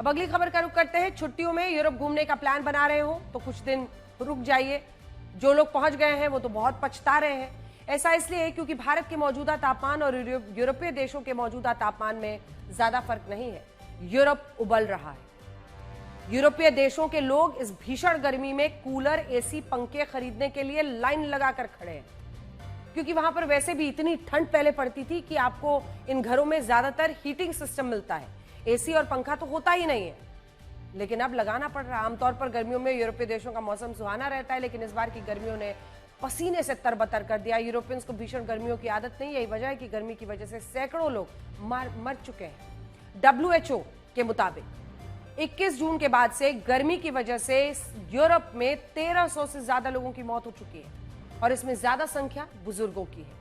अब अगली खबर का रुख करते हैं। छुट्टियों में यूरोप घूमने का प्लान बना रहे हो तो कुछ दिन रुक जाइए। जो लोग पहुंच गए हैं वो तो बहुत पछता रहे हैं। ऐसा इसलिए क्योंकि भारत के मौजूदा तापमान और यूरोपीय देशों के मौजूदा तापमान में ज्यादा फर्क नहीं है। यूरोप उबल रहा है। यूरोपीय देशों के लोग इस भीषण गर्मी में कूलर, एसी, पंखे खरीदने के लिए लाइन लगाकर खड़े हैं, क्योंकि वहां पर वैसे भी इतनी ठंड पहले पड़ती थी कि आपको इन घरों में ज्यादातर हीटिंग सिस्टम मिलता है। एसी और पंखा तो होता ही नहीं है, लेकिन अब लगाना पड़ रहा है। आमतौर पर गर्मियों में यूरोपीय देशों का मौसम सुहाना रहता है, लेकिन इस बार की गर्मियों ने पसीने से तरबतर कर दिया। यूरोपियंस को भीषण गर्मियों की आदत नहीं, यही वजह है कि गर्मी की वजह से सैकड़ों लोग मर चुके हैं। WHO के मुताबिक 21 जून के बाद से गर्मी की वजह से यूरोप में 1300 से ज्यादा लोगों की मौत हो चुकी है, और इसमें ज्यादा संख्या बुजुर्गों की है।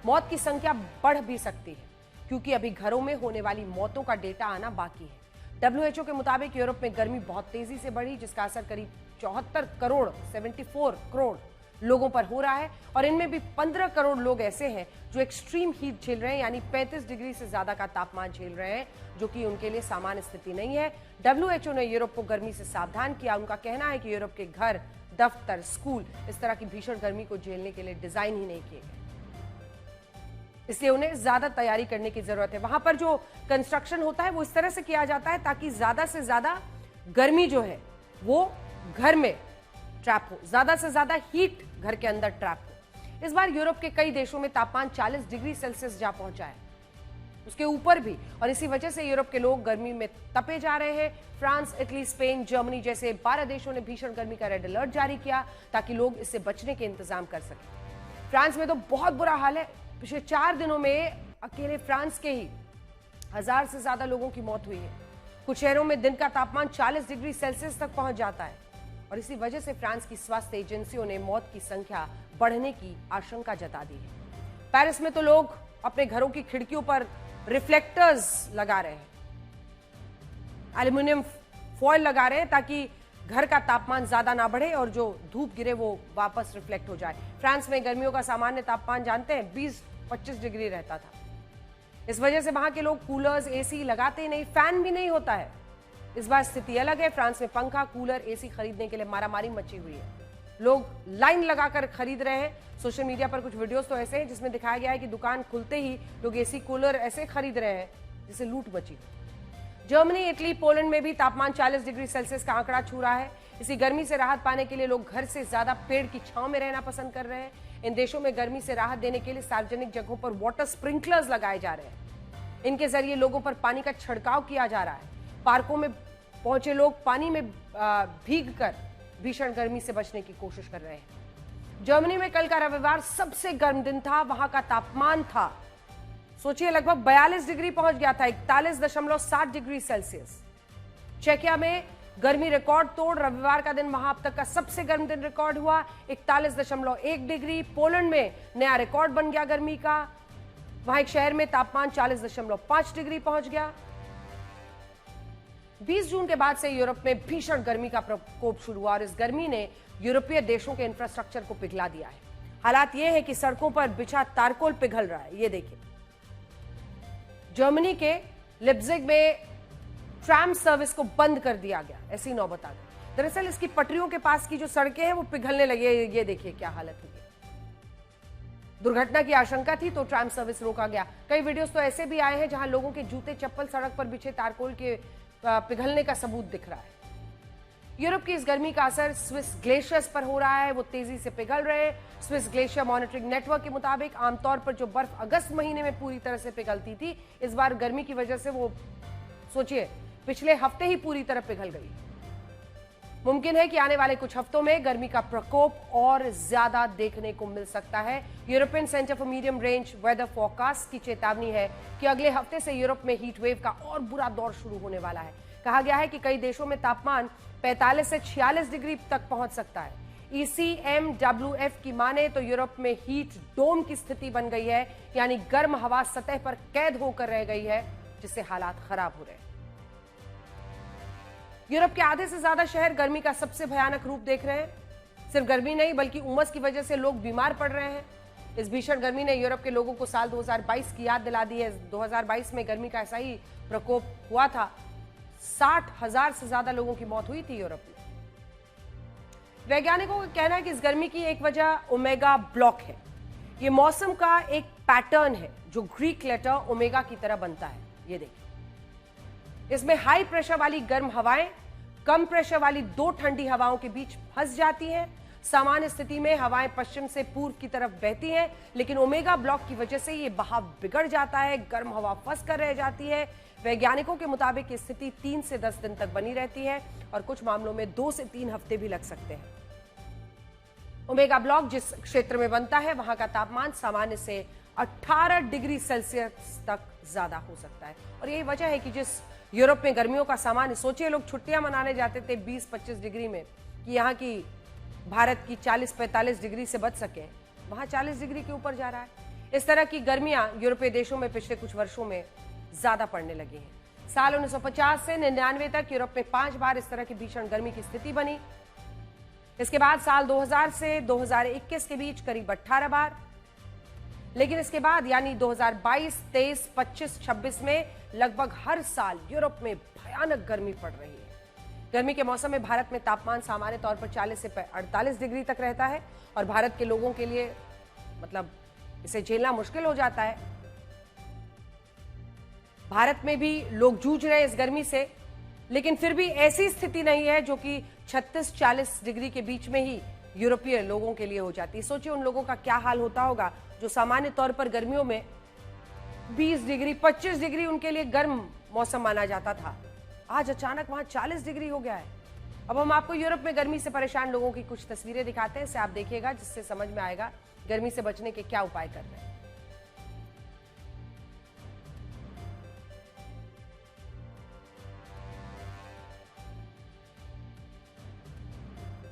मौत की संख्या बढ़ भी सकती है, क्योंकि अभी घरों में होने वाली मौतों का डेटा आना बाकी है। WHO के मुताबिक यूरोप में गर्मी बहुत तेजी से बढ़ी, जिसका असर करीब 74 करोड़ लोगों पर हो रहा है, और इनमें भी 15 करोड़ लोग ऐसे हैं जो एक्सट्रीम हीट झेल रहे हैं, यानी 35 डिग्री से ज्यादा का तापमान झेल रहे हैं, जो कि उनके लिए सामान्य स्थिति नहीं है। WHO ने यूरोप को गर्मी से सावधान किया। उनका कहना है कि यूरोप के घर, दफ्तर, स्कूल इस तरह की भीषण गर्मी को झेलने के लिए डिजाइन ही नहीं किए गए, इसलिए उन्हें ज्यादा तैयारी करने की जरूरत है। वहां पर जो कंस्ट्रक्शन होता है वो इस तरह से किया जाता है ताकि ज्यादा से ज्यादा गर्मी जो है वो घर में ट्रैप हो, ज्यादा से ज्यादा हीट घर के अंदर ट्रैप हो। इस बार यूरोप के कई देशों में तापमान 40 डिग्री सेल्सियस जा पहुंचा है, उसके ऊपर भी, और इसी वजह से यूरोप के लोग गर्मी में तपे जा रहे हैं। फ्रांस, इटली, स्पेन, जर्मनी जैसे 12 देशों ने भीषण गर्मी का रेड अलर्ट जारी किया ताकि लोग इससे बचने के इंतजाम कर सकें। फ्रांस में तो बहुत बुरा हाल है। पिछले 4 दिनों में अकेले फ्रांस के ही 1000 से ज्यादा लोगों की मौत हुई है। कुछ शहरों में दिन का तापमान 40 डिग्री सेल्सियस तक पहुंच जाता है, और इसी वजह से फ्रांस की स्वास्थ्य एजेंसियों ने मौत की संख्या बढ़ने की आशंका जता दी है। पेरिस में तो लोग अपने घरों की खिड़कियों पर रिफ्लेक्टर्स लगा रहे हैं, एल्युमिनियम फॉयल लगा रहे हैं ताकि घर का तापमान ज्यादा ना बढ़े और जो धूप गिरे वो वापस रिफ्लेक्ट हो जाए। फ्रांस में गर्मियों का सामान्य तापमान जानते हैं 20-25 डिग्री रहता था। इस वजह से वहां के लोग कूलर्स, एसी लगाते ही नहीं, फैन भी नहीं होता है। इस बार स्थिति अलग है। फ्रांस में पंखा, कूलर, एसी खरीदने के लिए मारामारी मची हुई है। लोग लाइन लगाकर खरीद रहे हैं। सोशल मीडिया पर कुछ वीडियोस तो ऐसे हैं जिसमें दिखाया गया है कि दुकान खुलते ही लोग एसी, कूलर ऐसे खरीद रहे हैं जिससे लूट मची। जर्मनी, इटली, पोलैंड में भी तापमान 40 डिग्री सेल्सियस का आंकड़ा छू रहा है। इसी गर्मी से राहत पाने के लिए लोग घर से ज्यादा पेड़ की छांव में रहना पसंद कर रहे हैं। इन देशों में गर्मी से राहत देने के लिए सार्वजनिक जगहों पर वाटर स्प्रिंकलर्स लगाए जा रहे हैं। इनके जरिए लोगों पर पानी का छिड़काव किया जा रहा है। पार्कों में पहुंचे लोग पानी में भीगकर भीषण गर्मी से बचने की कोशिश कर रहे हैं। जर्मनी में कल का रविवार सबसे गर्म दिन था। वहां का तापमान था, सोचिए, लगभग 42 डिग्री पहुंच गया था, 41.7 डिग्री सेल्सियस। चेकिया में गर्मी रिकॉर्ड तोड़ रविवार का दिन वहां अब तक का सबसे गर्म दिन रिकॉर्ड हुआ, 41.1 डिग्री। पोलैंड में नया रिकॉर्ड बन गया गर्मी का। वहां एक शहर में तापमान 40.5 डिग्री पहुंच गया। 20 जून के बाद से यूरोप में भीषण गर्मी का प्रकोप शुरू हुआ, और इस गर्मी ने यूरोपीय देशों के इंफ्रास्ट्रक्चर को पिघला दिया है। हालात यह है कि सड़कों पर बिछा तारकोल पिघल रहा है। ये देखिए, जर्मनी के लिप्जिग में ट्राम सर्विस को बंद कर दिया गया, ऐसी नौबत आ गई। दरअसल इसकी पटरियों के पास की जो सड़कें हैं वो पिघलने लगी। ये देखिए क्या हालत हुई है। दुर्घटना की आशंका थी तो ट्राम सर्विस रोका गया। कई वीडियोस तो ऐसे भी आए हैं जहां लोगों के जूते, चप्पल सड़क पर बिछे तारकोल के पिघलने का सबूत दिख रहा है। यूरोप की इस गर्मी का असर स्विस ग्लेशियर्स पर हो रहा है, वो तेजी से पिघल रहे हैं। स्विस ग्लेशियर मॉनिटरिंग नेटवर्क के मुताबिक आमतौर पर जो बर्फ अगस्त महीने में पूरी तरह से पिघलती थी, इस बार गर्मी की वजह से वो, सोचिए, पिछले हफ्ते ही पूरी तरह पिघल गई। मुमकिन है कि आने वाले कुछ हफ्तों में गर्मी का प्रकोप और ज्यादा देखने को मिल सकता है। European centre for medium range weather forecast की चेतावनी है कि अगले हफ्ते से यूरोप में हीट वेव का और बुरा दौर शुरू होने वाला है। कहा गया है कि कई देशों में तापमान 45 से 46 डिग्री तक पहुंच सकता है। ECMWF की माने तो यूरोप में हीट डोम की स्थिति बन गई है, यानी गर्म हवा सतह पर कैद होकर रह गई है, जिससे हालात खराब हो रहे हैं। यूरोप के आधे से ज्यादा शहर गर्मी का सबसे भयानक रूप देख रहे हैं। सिर्फ गर्मी नहीं बल्कि उमस की वजह से लोग बीमार पड़ रहे हैं। इस भीषण गर्मी ने यूरोप के लोगों को साल 2022 की याद दिला दी है। 2022 में गर्मी का ऐसा ही प्रकोप हुआ था। 60,000 से ज्यादा लोगों की मौत हुई थी यूरोप में। वैज्ञानिकों का कहना है कि इस गर्मी की एक वजह ओमेगा ब्लॉक है। यह मौसम का एक पैटर्न है जो ग्रीक लेटर ओमेगा की तरह बनता है। ये देखिए, इसमें हाई प्रेशर वाली गर्म हवाएं कम प्रेशर वाली दो ठंडी हवाओं के बीच फंस जाती हैं। सामान्य स्थिति में हवाएं पश्चिम से पूर्व की तरफ बहती हैं, लेकिन ओमेगा ब्लॉक की वजह से ये बहाव बिगड़ जाता है, गर्म हवा फंस कर रह जाती है। वैज्ञानिकों के मुताबिक ये स्थिति 3 से 10 दिन तक बनी रहती है और कुछ मामलों में 2 से 3 हफ्ते भी लग सकते हैं। ओमेगा ब्लॉक जिस क्षेत्र में बनता है वहां का तापमान सामान्य से 18 डिग्री सेल्सियस तक ज्यादा हो सकता है। और यही वजह है कि जिस यूरोप में गर्मियों का सामान्य, सोचिए लोग छुट्टियां मनाने जाते थे 20-25 डिग्री में कि यहाँ की भारत की 40-45 डिग्री से बच सके, वहां 40 डिग्री के ऊपर जा रहा है। इस तरह की गर्मियां यूरोपीय देशों में पिछले कुछ वर्षों में ज्यादा पड़ने लगी हैं। साल 1950 से 99 तक यूरोप में 5 बार इस तरह की भीषण गर्मी की स्थिति बनी। इसके बाद साल 2000 से 2021 के बीच करीब 18 बार, लेकिन इसके बाद यानी 2022, 23, 25, 26 में लगभग हर साल यूरोप में भयानक गर्मी पड़ रही है। गर्मी के मौसम में भारत में तापमान सामान्य तौर पर 40 से 48 डिग्री तक रहता है और भारत के लोगों के लिए मतलब इसे झेलना मुश्किल हो जाता है। भारत में भी लोग जूझ रहे हैं इस गर्मी से, लेकिन फिर भी ऐसी स्थिति नहीं है जो कि 36-40 डिग्री के बीच में ही यूरोपीय लोगों के लिए हो जाती है। सोचिए उन लोगों का क्या हाल होता होगा जो सामान्य तौर पर गर्मियों में 20 डिग्री 25 डिग्री उनके लिए गर्म मौसम माना जाता था, आज अचानक वहां 40 डिग्री हो गया है। अब हम आपको यूरोप में गर्मी से परेशान लोगों की कुछ तस्वीरें दिखाते हैं, इसे आप देखिएगा जिससे समझ में आएगा गर्मी से बचने के क्या उपाय करने हैं।